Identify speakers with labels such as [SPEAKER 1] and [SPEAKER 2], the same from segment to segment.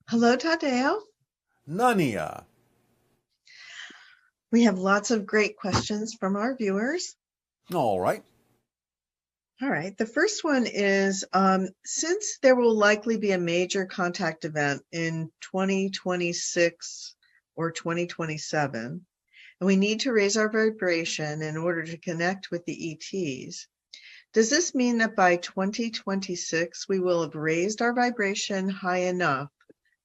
[SPEAKER 1] Hello, Tadeo.
[SPEAKER 2] Nania.
[SPEAKER 1] We have lots of great questions from our viewers.
[SPEAKER 2] All right.
[SPEAKER 1] All right. The first one is since there will likely be a major contact event in 2026 or 2027, and we need to raise our vibration in order to connect with the ETs, does this mean that by 2026 we will have raised our vibration high enough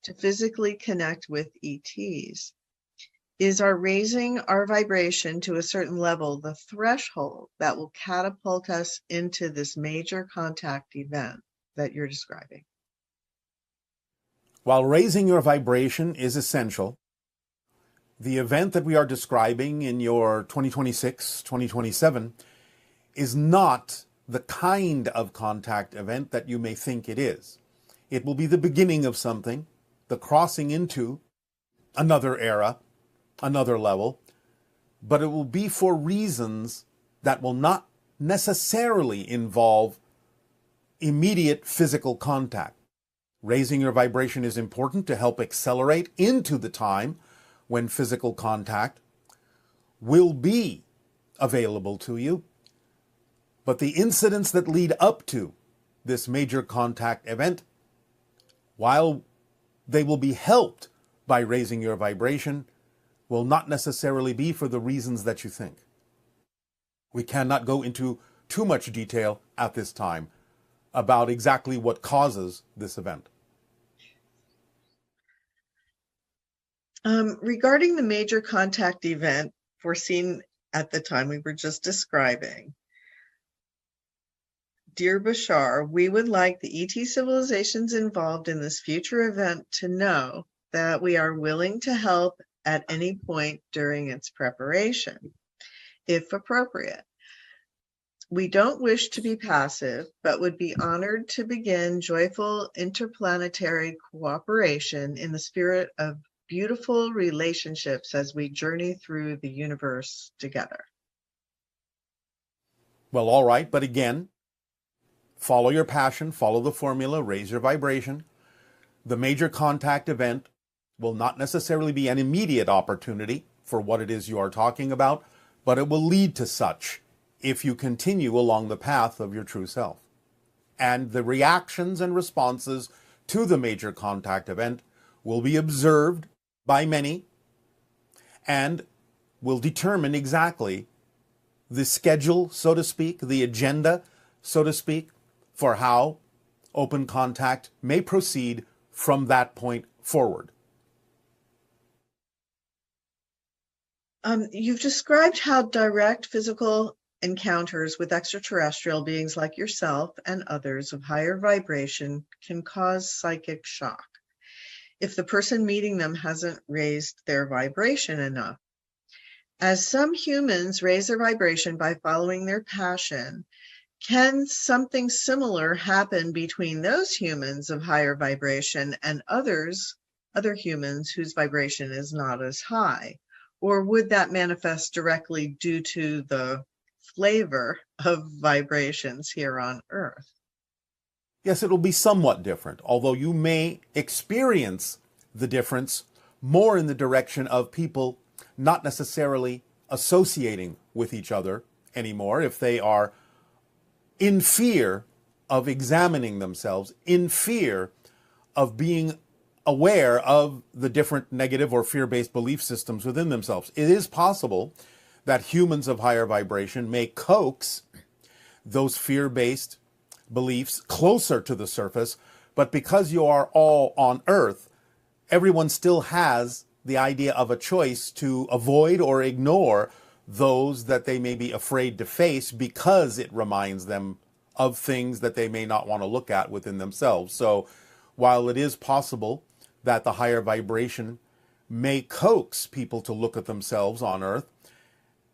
[SPEAKER 1] to physically connect with ETs? Is our raising our vibration to a certain level the threshold that will catapult us into this major contact event that you're describing?
[SPEAKER 2] While raising your vibration is essential, the event that we are describing in your 2026, 2027 is not the kind of contact event that you may think it is. It will be the beginning of something, the crossing into another era, another level, but it will be for reasons that will not necessarily involve immediate physical contact. Raising your vibration is important to help accelerate into the time when physical contact will be available to you. But the incidents that lead up to this major contact event, while they will be helped by raising your vibration, will not necessarily be for the reasons that you think. We cannot go into too much detail at this time about exactly what causes this event.
[SPEAKER 1] Regarding the major contact event foreseen at the time we were just describing, dear Bashar, we would like the ET civilizations involved in this future event to know that we are willing to help at any point during its preparation, if appropriate. We don't wish to be passive, but would be honored to begin joyful interplanetary cooperation in the spirit of beautiful relationships as we journey through the universe together.
[SPEAKER 2] Well, all right, but again, follow your passion, follow the formula, raise your vibration. The major contact event will not necessarily be an immediate opportunity for what it is you are talking about, but it will lead to such if you continue along the path of your true self. And the reactions and responses to the major contact event will be observed by many and will determine exactly the schedule, so to speak, the agenda, so to speak, for how open contact may proceed from that point forward.
[SPEAKER 1] You've described how direct physical encounters with extraterrestrial beings like yourself and others of higher vibration can cause psychic shock if the person meeting them hasn't raised their vibration enough. As some humans raise their vibration by following their passion, can something similar happen between those humans of higher vibration and other humans whose vibration is not as high? Or would that manifest directly due to the flavor of vibrations here on Earth?
[SPEAKER 2] Yes, it will be somewhat different, although you may experience the difference more in the direction of people not necessarily associating with each other anymore if they are in fear of examining themselves, in fear of being aware of the different negative or fear-based belief systems within themselves. It is possible that humans of higher vibration may coax those fear-based beliefs closer to the surface, but because you are all on Earth, everyone still has the idea of a choice to avoid or ignore those that they may be afraid to face because it reminds them of things that they may not want to look at within themselves. So while it is possible that the higher vibration may coax people to look at themselves on Earth,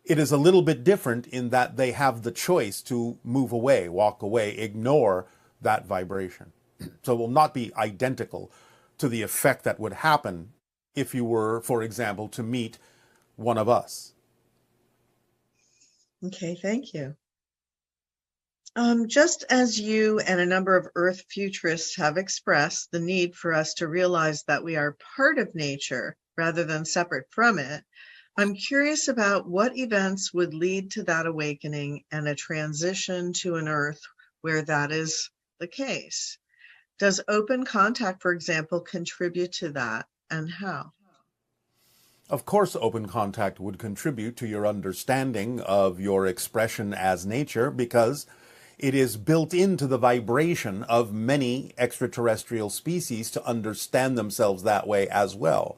[SPEAKER 2] it is a little bit different in that they have the choice to move away, walk away, ignore that vibration. So it will not be identical to the effect that would happen if you were, for example, to meet one of us.
[SPEAKER 1] Okay, thank you. Just as you and a number of Earth futurists have expressed the need for us to realize that we are part of nature rather than separate from it, I'm curious about what events would lead to that awakening and a transition to an Earth where that is the case. Does open contact, for example, contribute to that, and how?
[SPEAKER 2] Of course, open contact would contribute to your understanding of your expression as nature because it is built into the vibration of many extraterrestrial species to understand themselves that way as well.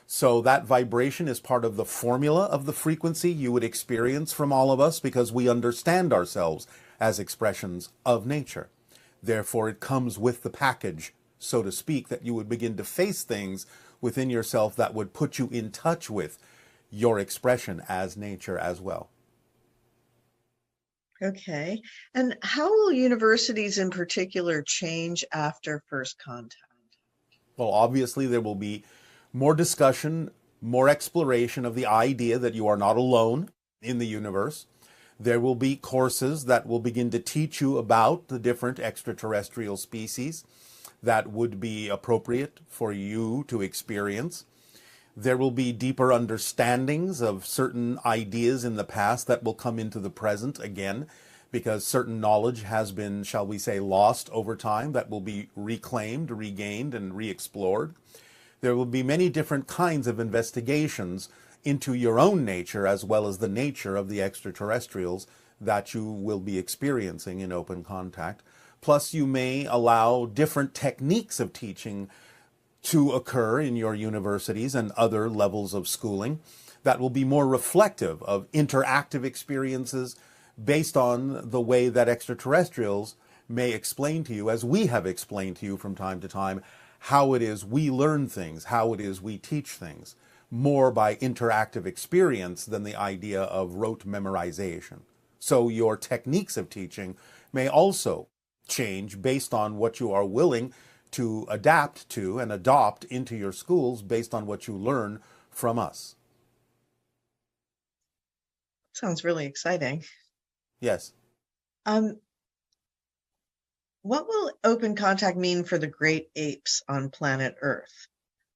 [SPEAKER 2] So that vibration is part of the formula of the frequency you would experience from all of us because we understand ourselves as expressions of nature. Therefore, it comes with the package, so to speak, that you would begin to face things within yourself that would put you in touch with your expression as nature as well.
[SPEAKER 1] Okay. And how will universities in particular change after first contact?
[SPEAKER 2] Well, obviously, there will be more discussion, more exploration of the idea that you are not alone in the universe. There will be courses that will begin to teach you about the different extraterrestrial species that would be appropriate for you to experience. There will be deeper understandings of certain ideas in the past that will come into the present again, because certain knowledge has been, shall we say, lost over time that will be reclaimed, regained, and re-explored. There will be many different kinds of investigations into your own nature as well as the nature of the extraterrestrials that you will be experiencing in open contact. Plus, you may allow different techniques of teaching to occur in your universities and other levels of schooling that will be more reflective of interactive experiences based on the way that extraterrestrials may explain to you, as we have explained to you from time to time, how it is we learn things, how it is we teach things, more by interactive experience than the idea of rote memorization. So your techniques of teaching may also change based on what you are willing to adapt to and adopt into your schools based on what you learn from us.
[SPEAKER 1] Sounds really exciting.
[SPEAKER 2] Yes.
[SPEAKER 1] Um, what will open contact mean for the great apes on planet Earth?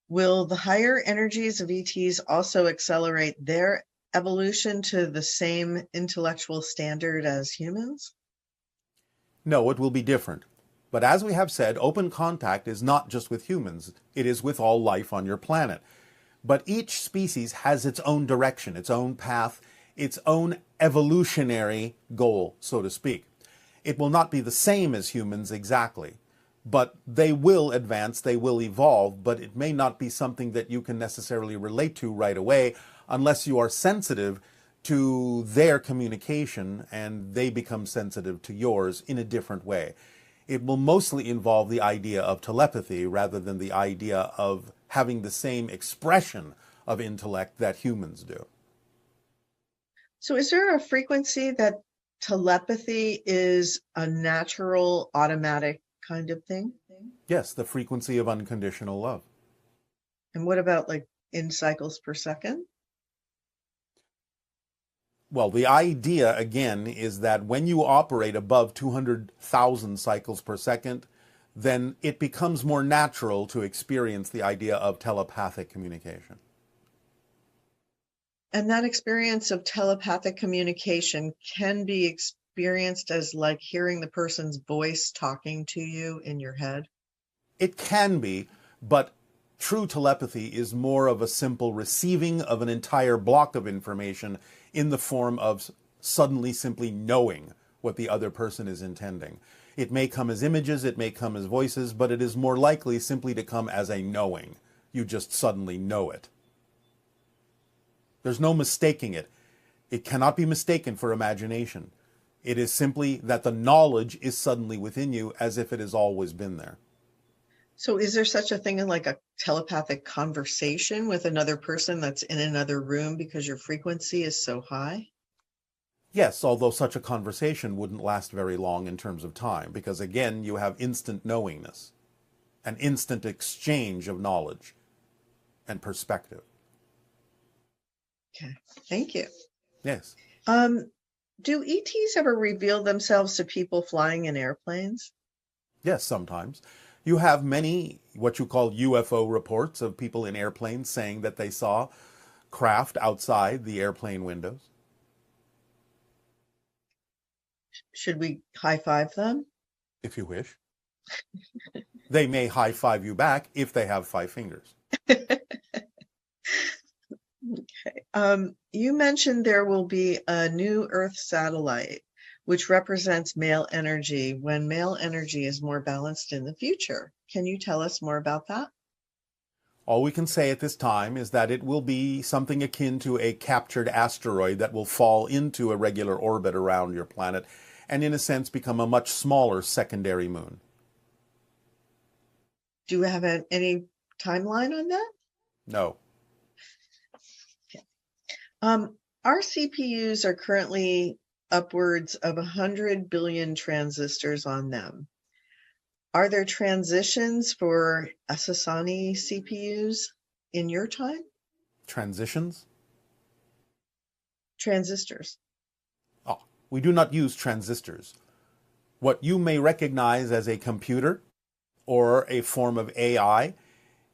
[SPEAKER 1] Will the higher energies of ETs also accelerate their evolution to the same intellectual standard as humans?
[SPEAKER 2] No, it will be different. But as we have said, open contact is not just with humans, it is with all life on your planet. But each species has its own direction, its own path, its own evolutionary goal, so to speak. It will not be the same as humans exactly, but they will advance, they will evolve, but it may not be something that you can necessarily relate to right away unless you are sensitive to their communication and they become sensitive to yours in a different way. It will mostly involve the idea of telepathy rather than the idea of having the same expression of intellect that humans do.
[SPEAKER 1] So is there a frequency that telepathy is a natural, automatic kind of thing?
[SPEAKER 2] Yes, the frequency of unconditional love.
[SPEAKER 1] And what about like in cycles per second?
[SPEAKER 2] Well, the idea, again, is that when you operate above 200,000 cycles per second, then it becomes more natural to experience the idea of telepathic communication.
[SPEAKER 1] And that experience of telepathic communication can be experienced as like hearing the person's voice talking to you in your head.
[SPEAKER 2] It can be, but true telepathy is more of a simple receiving of an entire block of information in the form of suddenly simply knowing what the other person is intending. It may come as images, it may come as voices, but it is more likely simply to come as a knowing. You just suddenly know it. There's no mistaking it. It cannot be mistaken for imagination. It is simply that the knowledge is suddenly within you as if it has always been there.
[SPEAKER 1] So is there such a thing in like a telepathic conversation with another person that's in another room because your frequency is so high?
[SPEAKER 2] Yes, although such a conversation wouldn't last very long in terms of time, because again, you have instant knowingness, an instant exchange of knowledge and perspective.
[SPEAKER 1] Okay, thank you.
[SPEAKER 2] Yes.
[SPEAKER 1] Um, Do ETs ever reveal themselves to people flying in airplanes?
[SPEAKER 2] Yes, sometimes. You have many what you call UFO reports of people in airplanes saying that they saw craft outside the airplane windows.
[SPEAKER 1] Should we high five them?
[SPEAKER 2] If you wish. They may high five you back if they have 5 fingers.
[SPEAKER 1] Okay. You mentioned there will be a new Earth satellite, which represents male energy when male energy is more balanced in the future. Can you tell us more about that?
[SPEAKER 2] All we can say at this time is that it will be something akin to a captured asteroid that will fall into a regular orbit around your planet and, in a sense, become a much smaller secondary moon.
[SPEAKER 1] Do we have any timeline on that?
[SPEAKER 2] No.
[SPEAKER 1] Our CPUs are currently upwards of 100 billion transistors on them. Are there transitions for Asasani CPUs in your time?
[SPEAKER 2] Transitions?
[SPEAKER 1] Transistors.
[SPEAKER 2] Oh, we do not use transistors. What you may recognize as a computer or a form of AI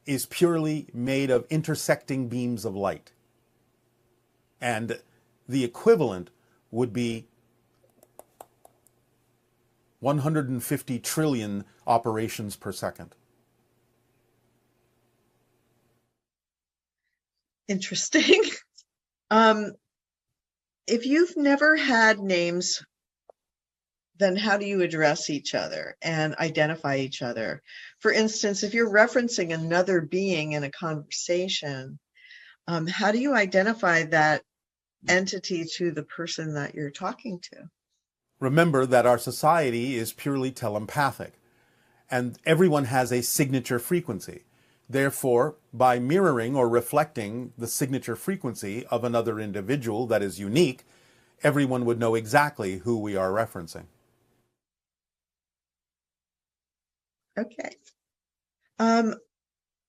[SPEAKER 2] is purely made of intersecting beams of light. And the equivalent would be 150 trillion operations per second.
[SPEAKER 1] Interesting. If you've never had names, then how do you address each other and identify each other? For instance, if you're referencing another being in a conversation, how do you identify that entity to the person that you're talking to?
[SPEAKER 2] Remember that our society is purely telepathic, and everyone has a signature frequency. Therefore, by mirroring or reflecting the signature frequency of another individual that is unique, everyone would know exactly who we are referencing.
[SPEAKER 1] Okay.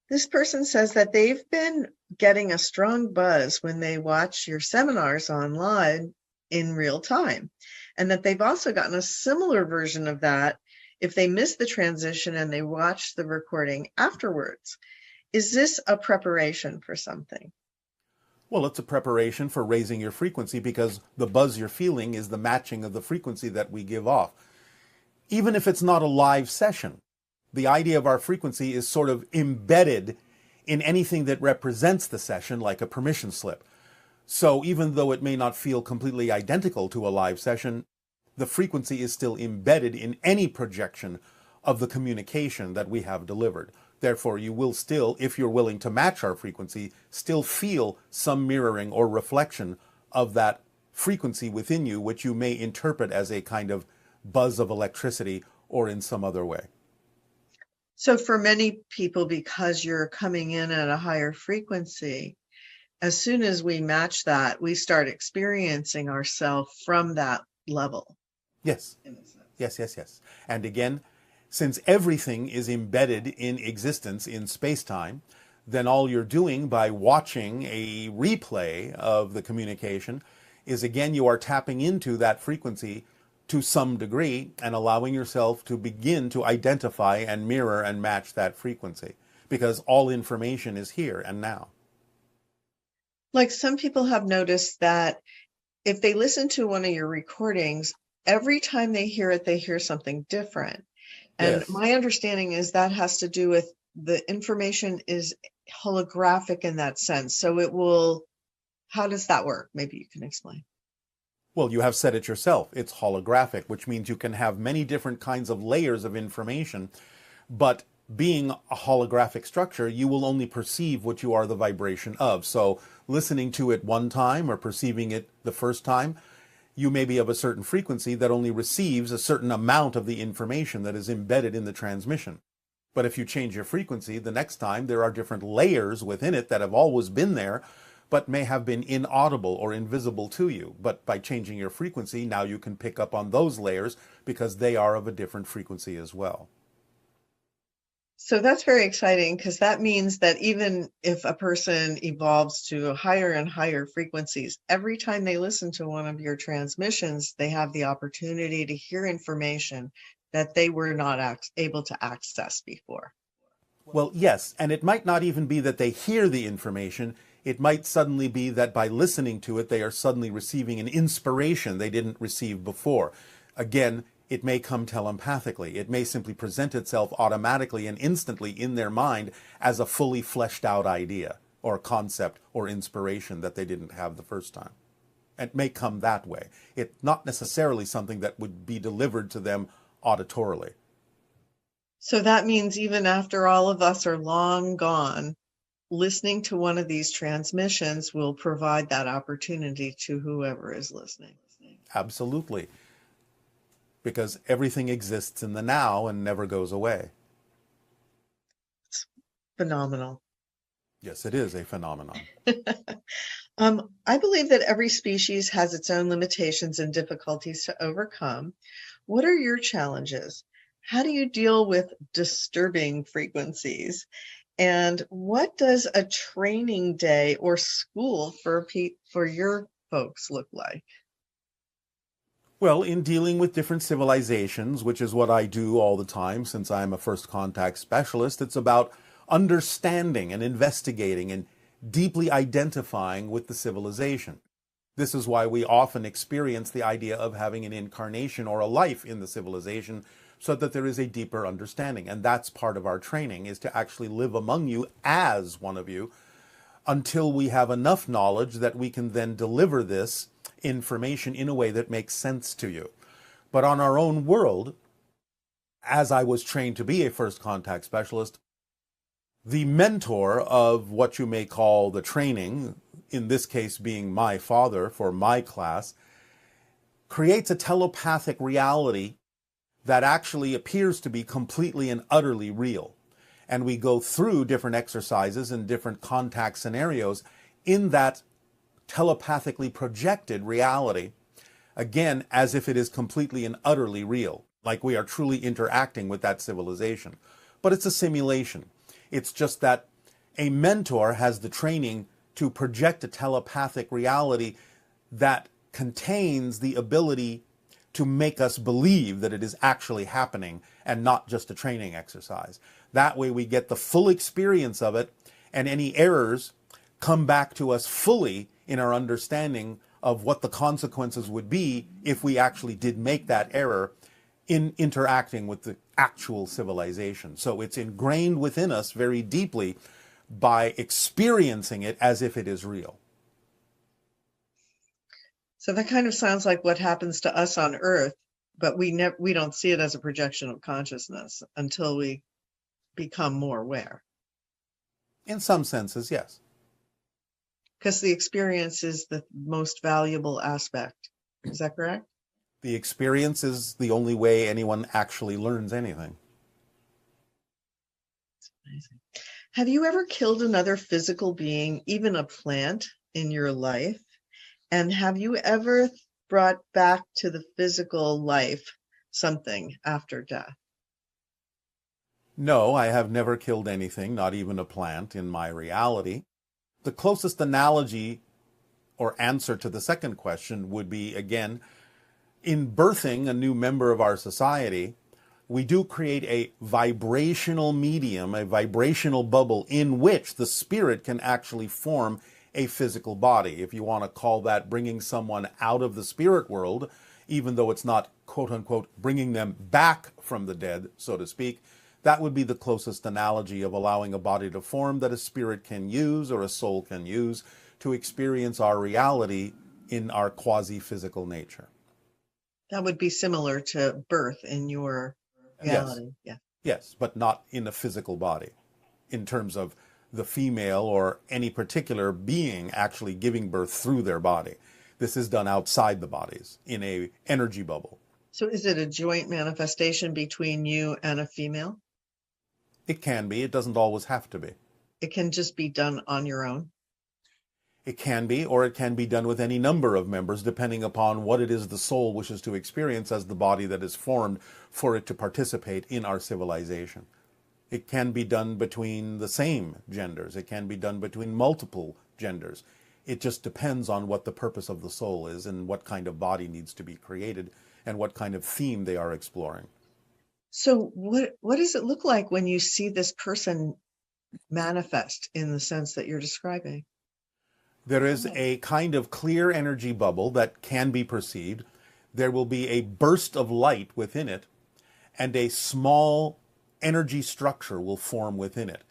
[SPEAKER 1] This person says that they've been getting a strong buzz when they watch your seminars online in real time, and that they've also gotten a similar version of that if they miss the transition and they watch the recording afterwards. Is this a preparation for something?
[SPEAKER 2] Well, it's a preparation for raising your frequency because the buzz you're feeling is the matching of the frequency that we give off. Even if it's not a live session, the idea of our frequency is sort of embedded in anything that represents the session, like a permission slip. So even though it may not feel completely identical to a live session, the frequency is still embedded in any projection of the communication that we have delivered. Therefore, you will still, if you're willing to match our frequency, still feel some mirroring or reflection of that frequency within you, which you may interpret as a kind of buzz of electricity or in some other way.
[SPEAKER 1] So for many people, because you're coming in at a higher frequency, as soon as we match that, we start experiencing ourselves from that level.
[SPEAKER 2] Yes. Yes. And again, since everything is embedded in existence in space-time, then all you're doing by watching a replay of the communication is, again, you are tapping into that frequency to some degree and allowing yourself to begin to identify and mirror and match that frequency, because all information is here and now.
[SPEAKER 1] Like some people have noticed that if they listen to one of your recordings, every time they hear it, they hear something different. And
[SPEAKER 2] Yes.
[SPEAKER 1] my understanding is that has to do with the information is holographic in that sense. So it will, how does that work? Maybe you can explain.
[SPEAKER 2] Well, you have said it yourself. It's holographic, which means you can have many different kinds of layers of information, but being a holographic structure, you will only perceive what you are the vibration of. So listening to it one time or perceiving it the first time, you may be of a certain frequency that only receives a certain amount of the information that is embedded in the transmission. But if you change your frequency, the next time there are different layers within it that have always been there, but may have been inaudible or invisible to you. But by changing your frequency, now you can pick up on those layers because they are of a different frequency as well.
[SPEAKER 1] So that's very exciting because that means that even if a person evolves to higher and higher frequencies, every time they listen to one of your transmissions, they have the opportunity to hear information that they were not able to access before.
[SPEAKER 2] Well, yes, and it might not even be that they hear the information. It might suddenly be that by listening to it, they are suddenly receiving an inspiration they didn't receive before. Again, it may come telepathically. It may simply present itself automatically and instantly in their mind as a fully fleshed out idea or concept or inspiration that they didn't have the first time. It may come that way. It's not necessarily something that would be delivered to them auditorily.
[SPEAKER 1] So that means even after all of us are long gone, listening to one of these transmissions will provide that opportunity to whoever is listening.
[SPEAKER 2] Absolutely. Because everything exists in the now and never goes away.
[SPEAKER 1] It's phenomenal.
[SPEAKER 2] Yes, it is a phenomenon.
[SPEAKER 1] I believe that every species has its own limitations and difficulties to overcome. What are your challenges? How do you deal with disturbing frequencies? And what does a training day or school for your folks look like?
[SPEAKER 2] Well, in dealing with different civilizations, which is what I do all the time since I'm a first contact specialist, it's about understanding and investigating and deeply identifying with the civilization. This is why we often experience the idea of having an incarnation or a life in the civilization so that there is a deeper understanding. And that's part of our training, is to actually live among you as one of you until we have enough knowledge that we can then deliver this information in a way that makes sense to you. But on our own world, as I was trained to be a first contact specialist, the mentor of what you may call the training, in this case being my father for my class, creates a telepathic reality that actually appears to be completely and utterly real. And we go through different exercises and different contact scenarios in that telepathically projected reality, again, as if it is completely and utterly real, like we are truly interacting with that civilization. But it's a simulation. It's just that a mentor has the training to project a telepathic reality that contains the ability to make us believe that it is actually happening and not just a training exercise. That way we get the full experience of it, and any errors come back to us fully in our understanding of what the consequences would be if we actually did make that error in interacting with the actual civilization. So it's ingrained within us very deeply by experiencing it as if it is real.
[SPEAKER 1] So that kind of sounds like what happens to us on Earth, but we don't see it as a projection of consciousness until we become more aware.
[SPEAKER 2] In some senses, yes.
[SPEAKER 1] Because the experience is the most valuable aspect. Is that correct?
[SPEAKER 2] The experience is the only way anyone actually learns anything.
[SPEAKER 1] That's amazing. Have you ever killed another physical being, even a plant, in your life? And have you ever brought back to the physical life something after death?
[SPEAKER 2] No, I have never killed anything, not even a plant, in my reality. The closest analogy or answer to the second question would be, again, in birthing a new member of our society, we do create a vibrational medium, a vibrational bubble in which the spirit can actually form a physical body. If you want to call that bringing someone out of the spirit world, even though it's not, quote unquote, bringing them back from the dead, so to speak, that would be the closest analogy of allowing a body to form that a spirit can use or a soul can use to experience our reality in our quasi-physical nature.
[SPEAKER 1] That would be similar to birth in your reality.
[SPEAKER 2] Yes. Yes, but not in a physical body, in terms of the female or any particular being actually giving birth through their body. This is done outside the bodies, in a energy bubble.
[SPEAKER 1] So is it a joint manifestation between you and a female?
[SPEAKER 2] It can be. It doesn't always have to be.
[SPEAKER 1] It can just be done on your own?
[SPEAKER 2] It can be, or it can be done with any number of members, depending upon what it is the soul wishes to experience as the body that is formed for it to participate in our civilization. It can be done between the same genders. It can be done between multiple genders. It just depends on what the purpose of the soul is and what kind of body needs to be created and what kind of theme they are exploring.
[SPEAKER 1] So what does it look like when you see this person manifest in the sense that you're describing?
[SPEAKER 2] There is a kind of clear energy bubble that can be perceived. There will be a burst of light within it, and a small energy structure will form within it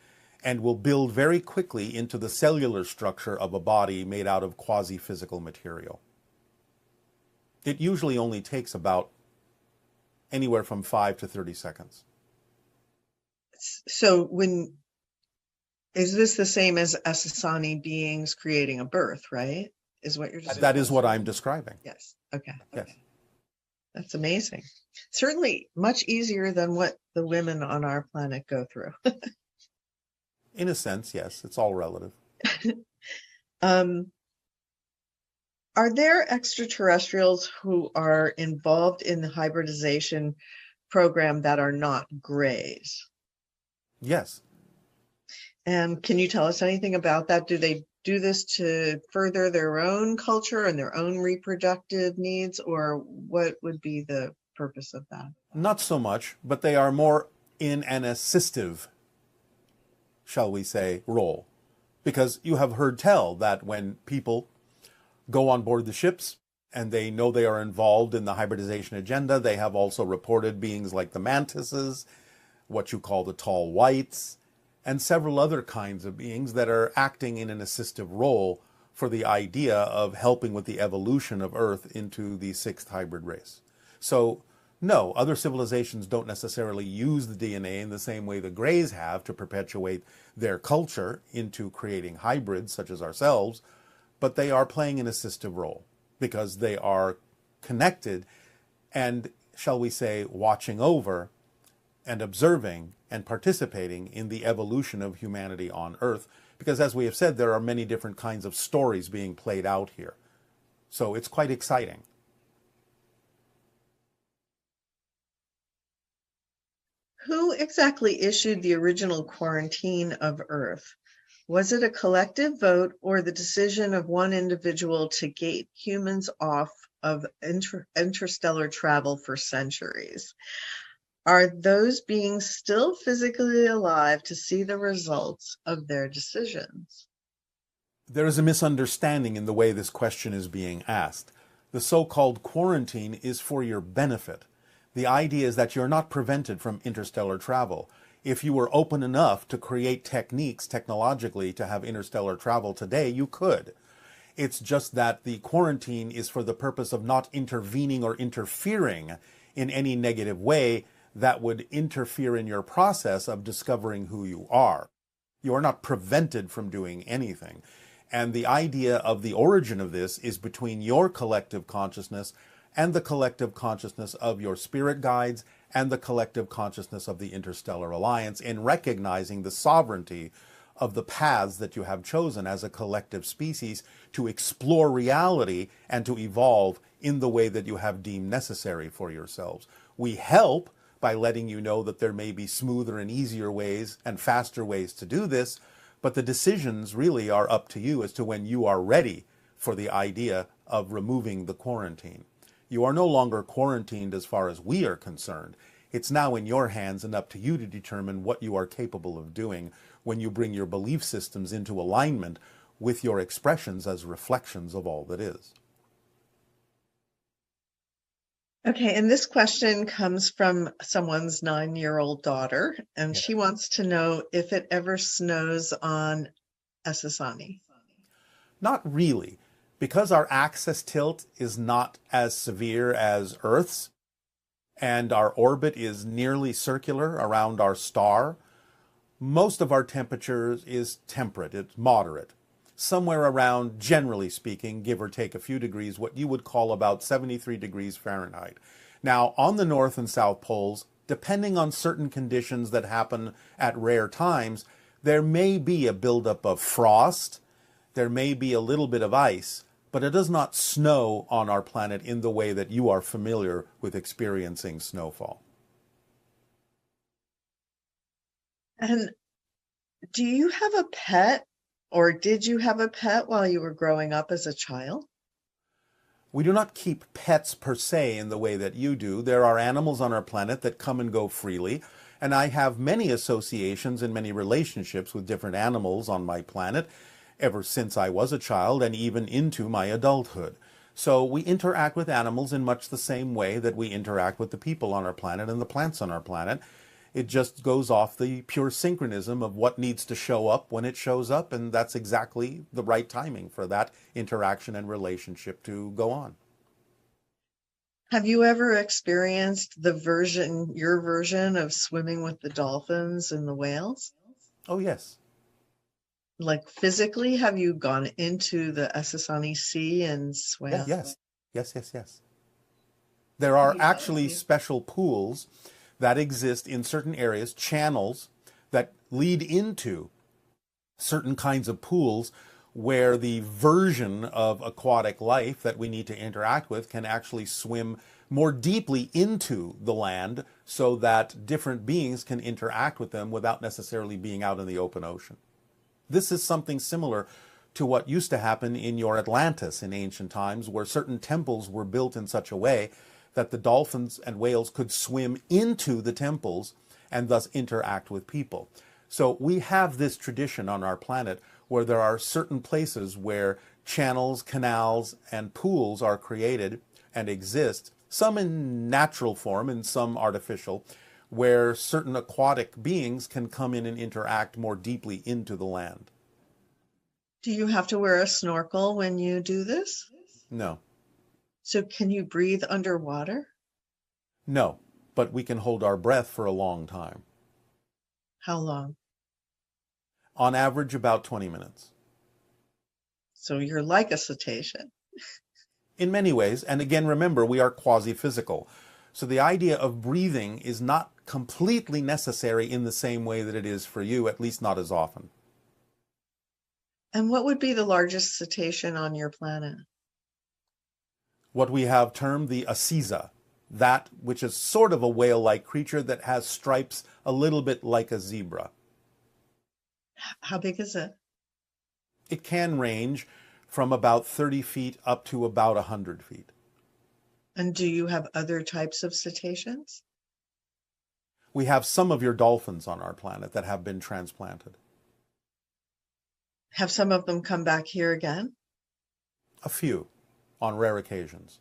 [SPEAKER 2] and will build very quickly into the cellular structure of a body made out of quasi-physical material. It usually only takes about anywhere from 5 to 30 seconds.
[SPEAKER 1] So is this the same as Asasani beings creating a birth, right? Is what you're describing?
[SPEAKER 2] That is what I'm describing.
[SPEAKER 1] Yes. Okay.
[SPEAKER 2] Yes.
[SPEAKER 1] That's amazing. Certainly much easier than what the women on our planet go through.
[SPEAKER 2] In a sense, yes. It's all relative.
[SPEAKER 1] Are there extraterrestrials who are involved in the hybridization program that are not grays?
[SPEAKER 2] Yes.
[SPEAKER 1] And can you tell us anything about that? Do they do this to further their own culture and their own reproductive needs, or what would be the purpose of that?
[SPEAKER 2] Not so much, but they are more in an assistive, shall we say, role. Because you have heard tell that when people go on board the ships and they know they are involved in the hybridization agenda, they have also reported beings like the mantises, what you call the tall whites, and several other kinds of beings that are acting in an assistive role for the idea of helping with the evolution of Earth into the sixth hybrid race. So, no, other civilizations don't necessarily use the DNA in the same way the Greys have to perpetuate their culture into creating hybrids such as ourselves, but they are playing an assistive role because they are connected and, shall we say, watching over and observing and participating in the evolution of humanity on Earth. Because as we have said, there are many different kinds of stories being played out here. So it's quite exciting.
[SPEAKER 1] Who exactly issued the original quarantine of Earth? Was it a collective vote or the decision of one individual to gate humans off of interstellar travel for centuries? Are those beings still physically alive to see the results of their decisions?
[SPEAKER 2] There is a misunderstanding in the way this question is being asked. The so-called quarantine is for your benefit. The idea is that you're not prevented from interstellar travel. If you were open enough to create techniques technologically to have interstellar travel today, you could. It's just that the quarantine is for the purpose of not intervening or interfering in any negative way that would interfere in your process of discovering who you are. You are not prevented from doing anything. And the idea of the origin of this is between your collective consciousness and the collective consciousness of your spirit guides and the collective consciousness of the Interstellar Alliance in recognizing the sovereignty of the paths that you have chosen as a collective species to explore reality and to evolve in the way that you have deemed necessary for yourselves. We help by letting you know that there may be smoother and easier ways and faster ways to do this, but the decisions really are up to you as to when you are ready for the idea of removing the quarantine. You are no longer quarantined as far as we are concerned. It's now in your hands and up to you to determine what you are capable of doing when you bring your belief systems into alignment with your expressions as reflections of all that is.
[SPEAKER 1] Okay, and this question comes from someone's 9-year-old daughter, and she wants to know if it ever snows on Asasani.
[SPEAKER 2] Not really, because our axis tilt is not as severe as Earth's, and our orbit is nearly circular around our star. Most of our temperature is temperate, it's moderate. Somewhere around, generally speaking, give or take a few degrees, what you would call about 73 degrees Fahrenheit. Now, on the North and South Poles, depending on certain conditions that happen at rare times, there may be a buildup of frost, there may be a little bit of ice, but it does not snow on our planet in the way that you are familiar with experiencing snowfall.
[SPEAKER 1] And do you have a pet or did you have a pet while you were growing up as a child?
[SPEAKER 2] We do not keep pets per se in the way that you do. There are animals on our planet that come and go freely, and I have many associations and many relationships with different animals on my planet ever since I was a child and even into my adulthood. So we interact with animals in much the same way that we interact with the people on our planet and the plants on our planet. It just goes off the pure synchronism of what needs to show up when it shows up, and that's exactly the right timing for that interaction and relationship to go on.
[SPEAKER 1] Have you ever experienced your version of swimming with the dolphins and the whales?
[SPEAKER 2] Oh, yes.
[SPEAKER 1] Like physically, have you gone into the Essassani Sea and
[SPEAKER 2] Yes,
[SPEAKER 1] swam?
[SPEAKER 2] yes, yes, yes, yes. There are actually special pools that exist in certain areas, channels that lead into certain kinds of pools where the version of aquatic life that we need to interact with can actually swim more deeply into the land so that different beings can interact with them without necessarily being out in the open ocean. This is something similar to what used to happen in your Atlantis in ancient times, where certain temples were built in such a way that the dolphins and whales could swim into the temples and thus interact with people. So we have this tradition on our planet where there are certain places where channels, canals, and pools are created and exist, some in natural form and some artificial, where certain aquatic beings can come in and interact more deeply into the land.
[SPEAKER 1] Do you have to wear a snorkel when you do this?
[SPEAKER 2] No,
[SPEAKER 1] So can you breathe underwater?
[SPEAKER 2] no, but we can hold our breath for a long time.
[SPEAKER 1] How long?
[SPEAKER 2] On average, about 20 minutes.
[SPEAKER 1] So you're like a cetacean.
[SPEAKER 2] In many ways, and again, remember, we are quasi-physical. So the idea of breathing is not completely necessary in the same way that it is for you, at least not as often.
[SPEAKER 1] And what would be the largest cetacean on your planet?
[SPEAKER 2] What we have termed the Asiza, that which is sort of a whale-like creature that has stripes a little bit like a zebra.
[SPEAKER 1] How big is it?
[SPEAKER 2] It can range from about 30 feet up to about 100 feet.
[SPEAKER 1] And do you have other types of cetaceans?
[SPEAKER 2] We have some of your dolphins on our planet that have been transplanted.
[SPEAKER 1] Have some of them come back here again?
[SPEAKER 2] A few, on rare occasions,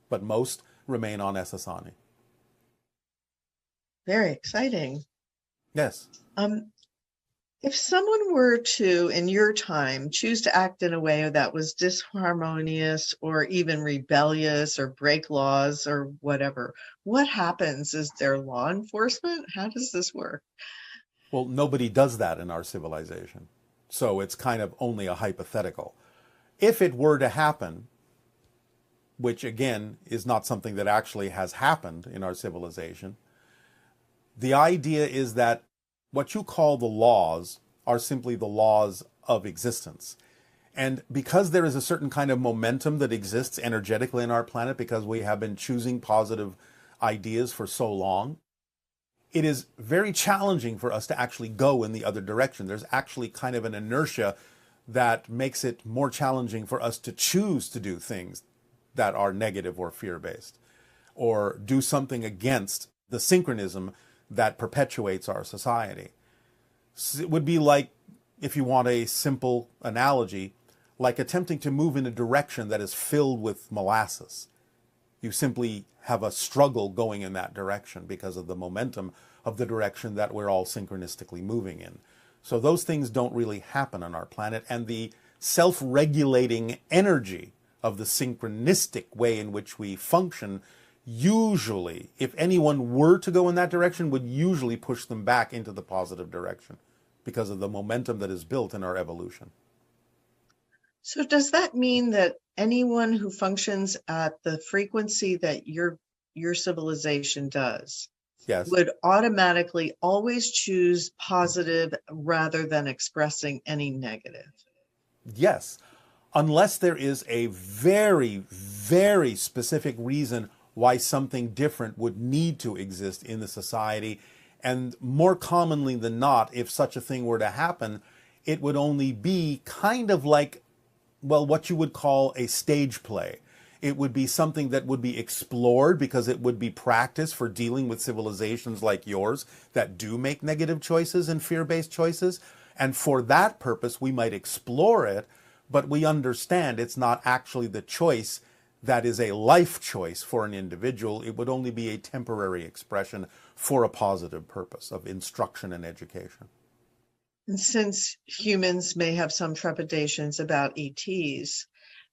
[SPEAKER 2] but most remain on Essassani.
[SPEAKER 1] Very exciting.
[SPEAKER 2] Yes.
[SPEAKER 1] If someone were to, in your time, choose to act in a way that was disharmonious or even rebellious or break laws or whatever, what happens? Is there law enforcement? How does this work?
[SPEAKER 2] Well, nobody does that in our civilization. So it's kind of only a hypothetical. If it were to happen, which again is not something that actually has happened in our civilization, the idea is that what you call the laws are simply the laws of existence. And because there is a certain kind of momentum that exists energetically in our planet, because we have been choosing positive ideas for so long, it is very challenging for us to actually go in the other direction. There's actually kind of an inertia that makes it more challenging for us to choose to do things that are negative or fear-based, or do something against the synchronism that perpetuates our society. It would be like, if you want a simple analogy, like attempting to move in a direction that is filled with molasses. You simply have a struggle going in that direction because of the momentum of the direction that we're all synchronistically moving in. So those things don't really happen on our planet, and the self-regulating energy of the synchronistic way in which we function usually, if anyone were to go in that direction, would usually push them back into the positive direction because of the momentum that is built in our evolution.
[SPEAKER 1] So does that mean that anyone who functions at the frequency that your civilization does
[SPEAKER 2] Yes.
[SPEAKER 1] would automatically always choose positive rather than expressing any negative?
[SPEAKER 2] Yes. Unless there is a very, very specific reason why something different would need to exist in the society, And more commonly than not, if such a thing were to happen, it would only be kind of like, well, what you would call a stage play. It would be something that would be explored because it would be practice for dealing with civilizations like yours that do make negative choices and fear-based choices. And for that purpose, we might explore it, but we understand it's not actually the choice that is a life choice for an individual. It would only be a temporary expression for a positive purpose of instruction and education.
[SPEAKER 1] And since humans may have some trepidations about ETs,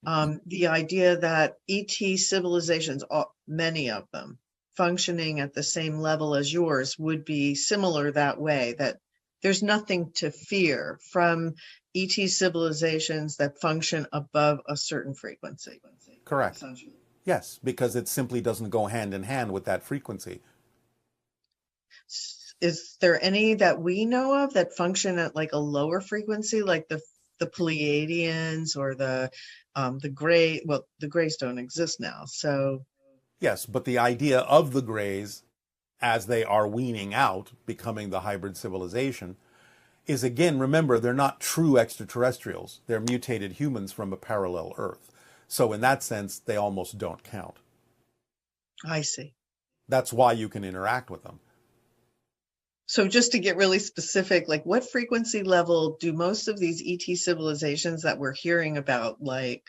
[SPEAKER 1] the idea that ET civilizations, many of them, functioning at the same level as yours would be similar that way, that there's nothing to fear from ET civilizations that function above a certain frequency.
[SPEAKER 2] Correct. Yes, because it simply doesn't go hand in hand with that frequency.
[SPEAKER 1] Is there any that we know of that function at like a lower frequency, like the Pleiadians or the gray? Well, the grays don't exist now, so
[SPEAKER 2] yes, but the idea of the grays, as they are weaning out, becoming the hybrid civilization, is, again, remember, they're not true extraterrestrials. They're mutated humans from a parallel Earth. So in that sense, they almost don't count.
[SPEAKER 1] I see.
[SPEAKER 2] That's why you can interact with them.
[SPEAKER 1] So just to get really specific, like what frequency level do most of these ET civilizations that we're hearing about, like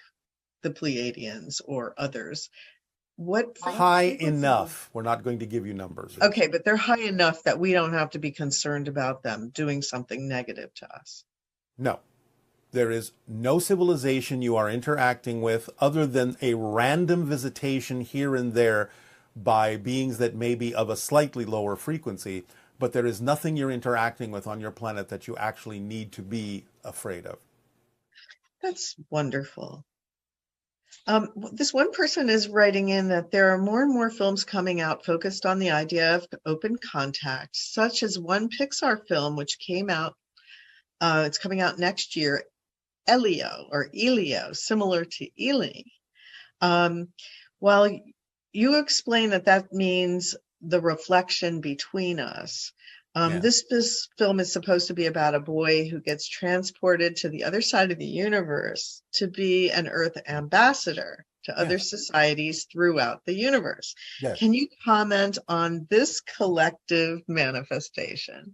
[SPEAKER 1] the Pleiadians or others, what
[SPEAKER 2] high enough? We're not going to give you numbers.
[SPEAKER 1] Okay, but they're high enough that we don't have to be concerned about them doing something negative to us.
[SPEAKER 2] No. There is no civilization you are interacting with other than a random visitation here and there by beings that may be of a slightly lower frequency, but there is nothing you're interacting with on your planet that you actually need to be afraid of.
[SPEAKER 1] That's wonderful. This one person is writing in that there are more and more films coming out focused on the idea of open contact, such as one Pixar film which came out, it's coming out next year, Elio, similar to Ely. While you explain that means the reflection between us, this film is supposed to be about a boy who gets transported to the other side of the universe to be an Earth ambassador to other societies throughout the universe. Yes. Can you comment on this collective manifestation?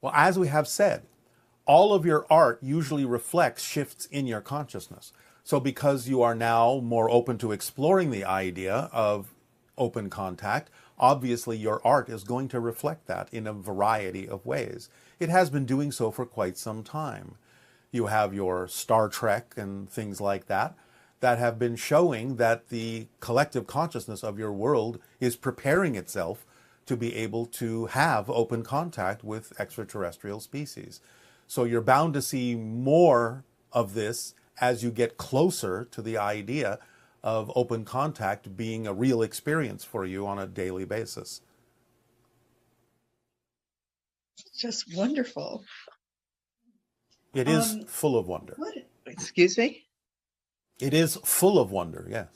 [SPEAKER 2] Well, as we have said, all of your art usually reflects shifts in your consciousness. So because you are now more open to exploring the idea of open contact, obviously your art is going to reflect that in a variety of ways. It has been doing so for quite some time. You have your Star Trek and things like that have been showing that the collective consciousness of your world is preparing itself to be able to have open contact with extraterrestrial species. So you're bound to see more of this as you get closer to the idea of open contact being a real experience for you on a daily basis.
[SPEAKER 1] Just wonderful.
[SPEAKER 2] It is full of wonder.
[SPEAKER 1] What? Excuse me?
[SPEAKER 2] It is full of wonder, yes.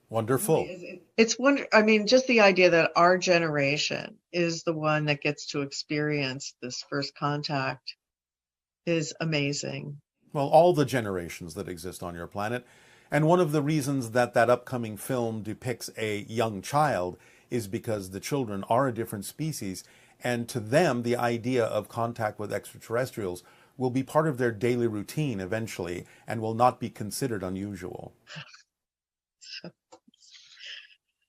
[SPEAKER 2] Wonderful.
[SPEAKER 1] It's wonder. I mean, just the idea that our generation is the one that gets to experience this first contact is amazing.
[SPEAKER 2] Well, all the generations that exist on your planet. And one of the reasons that upcoming film depicts a young child is because the children are a different species, and to them the idea of contact with extraterrestrials will be part of their daily routine eventually and will not be considered unusual.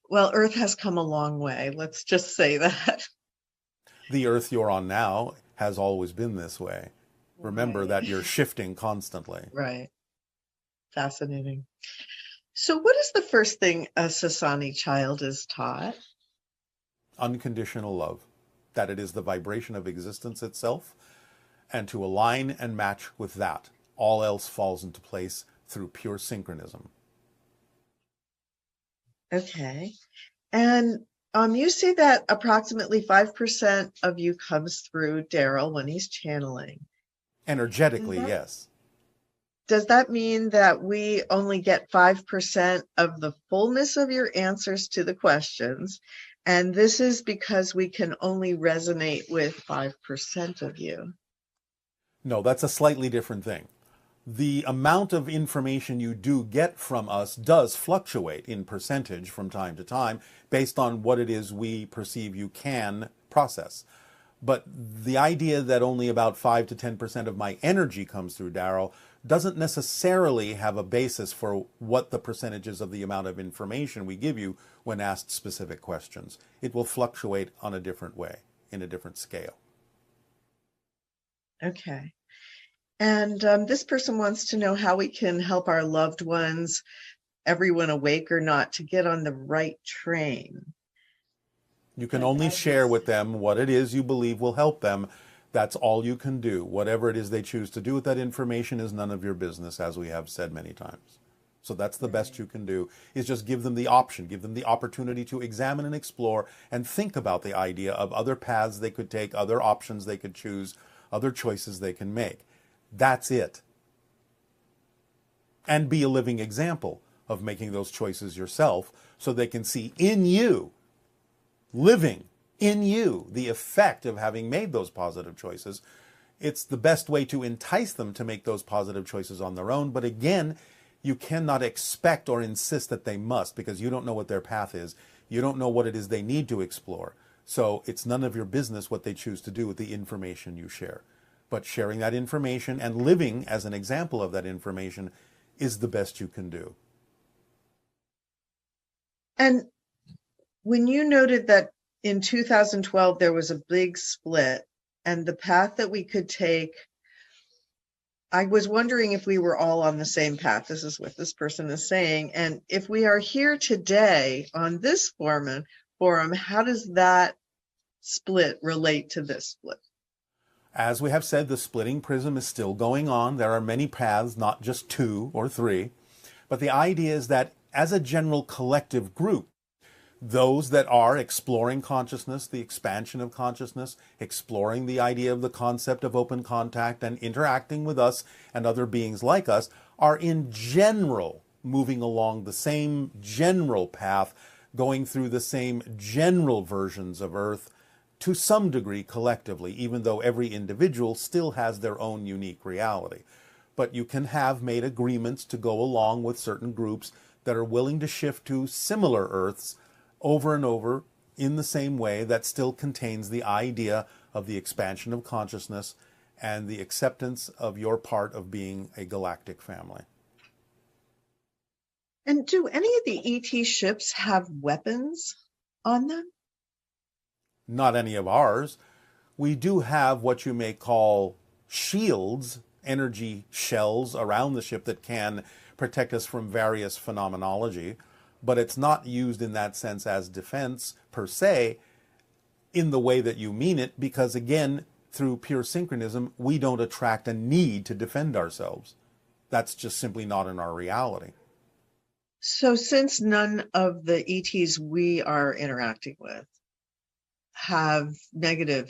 [SPEAKER 1] Well, Earth has come a long way. Let's just say that.
[SPEAKER 2] The Earth you're on now has always been this way. Remember that you're shifting constantly.
[SPEAKER 1] Right. Fascinating. So what is the first thing a Sasani child is taught?
[SPEAKER 2] Unconditional love. That it is the vibration of existence itself, and to align and match with that. All else falls into place through pure synchronism.
[SPEAKER 1] Okay. And you say that approximately 5% of you comes through Daryl when he's channeling.
[SPEAKER 2] Energetically, yes.
[SPEAKER 1] Does that mean that we only get 5% of the fullness of your answers to the questions? And this is because we can only resonate with 5% of you.
[SPEAKER 2] No, that's a slightly different thing. The amount of information you do get from us does fluctuate in percentage from time to time based on what it is we perceive you can process. But the idea that only about 5 to 10% of my energy comes through Darrow doesn't necessarily have a basis for what the percentages of the amount of information we give you when asked specific questions. It will fluctuate on a different way, in a different scale.
[SPEAKER 1] Okay. And this person wants to know how we can help our loved ones, everyone awake or not, to get on the right train.
[SPEAKER 2] You can only share with them what it is you believe will help them. That's all you can do. Whatever it is they choose to do with that information is none of your business, as we have said many times. So that's the best you can do, is just give them the option, give them the opportunity to examine and explore and think about the idea of other paths they could take, other options they could choose, other choices they can make. That's it. And be a living example of making those choices yourself so they can see in you, living in you, the effect of having made those positive choices. It's the best way to entice them to make those positive choices on their own. But again, you cannot expect or insist that they must, because you don't know what their path is. You don't know what it is they need to explore. So it's none of your business what they choose to do with the information you share. But sharing that information and living as an example of that information is the best you can do.
[SPEAKER 1] And when you noted that in 2012 there was a big split and the path that we could take, I was wondering if we were all on the same path. This is what this person is saying. And if we are here today on this forum, how does that split relate to this split?
[SPEAKER 2] As we have said, the splitting prism is still going on. There are many paths, not just 2 or 3. But the idea is that as a general collective group, those that are exploring consciousness, the expansion of consciousness, exploring the idea of the concept of open contact and interacting with us and other beings like us, are in general moving along the same general path, going through the same general versions of Earth, to some degree collectively, even though every individual still has their own unique reality. But you can have made agreements to go along with certain groups that are willing to shift to similar Earths over and over in the same way that still contains the idea of the expansion of consciousness and the acceptance of your part of being a galactic family.
[SPEAKER 1] And do any of the ET ships have weapons on them?
[SPEAKER 2] Not any of ours. We do have what you may call shields, energy shells around the ship that can protect us from various phenomenology, but it's not used in that sense as defense per se in the way that you mean it, because again, through pure synchronism, we don't attract a need to defend ourselves. That's just simply not in our reality.
[SPEAKER 1] So since none of the ETs we are interacting with have negative